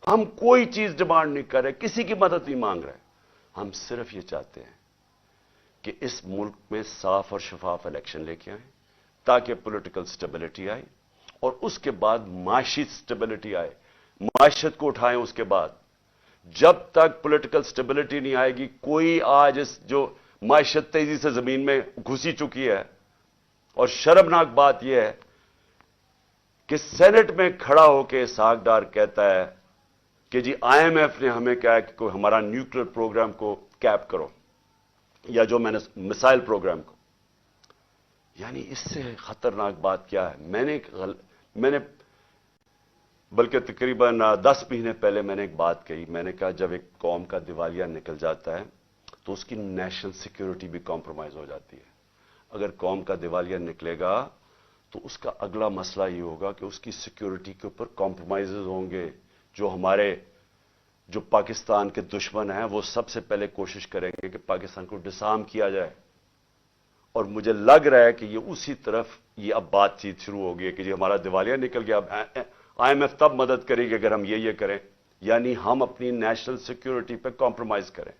ہم کوئی چیز ڈیمانڈ نہیں کر رہے, کسی کی مدد نہیں مانگ رہے. ہم صرف یہ چاہتے ہیں کہ اس ملک میں صاف اور شفاف الیکشن لے کے آئیں تاکہ پولیٹیکل سٹیبلٹی آئے اور اس کے بعد معاشی سٹیبلٹی آئے, معیشت کو اٹھائیں. اس کے بعد جب تک پولیٹیکل سٹیبلٹی نہیں آئے گی, کوئی آج اس جو معیشت تیزی سے زمین میں گھسی چکی ہے, اور شرمناک بات یہ ہے کہ سینٹ میں کھڑا ہو کے اسحاق ڈار کہتا ہے کہ جی آئی ایم ایف نے ہمیں کہا کہ کوئی ہمارا نیوکلیر پروگرام کو کیپ کرو, یا جو میں نے مسائل پروگرام کو. یعنی اس سے خطرناک بات کیا ہے؟ میں نے بلکہ تقریباً 10 مہینے پہلے میں نے ایک بات کہی. میں نے کہا جب ایک قوم کا دیوالیہ نکل جاتا ہے تو اس کی نیشنل سیکیورٹی بھی کمپرومائز ہو جاتی ہے. اگر قوم کا دیوالیہ نکلے گا تو اس کا اگلا مسئلہ یہ ہوگا کہ اس کی سیکیورٹی کے اوپر کمپرومائزز ہوں گے. جو پاکستان کے دشمن ہیں وہ سب سے پہلے کوشش کریں گے کہ پاکستان کو ڈسارم کیا جائے, اور مجھے لگ رہا ہے کہ یہ اسی طرف یہ اب بات چیت شروع ہو گئی ہے کہ جی ہمارا دیوالیہ نکل گیا, اب آئی ایم ایف تب مدد کرے گی اگر ہم یہ کریں. یعنی ہم اپنی نیشنل سیکیورٹی پہ کمپرومائز کریں.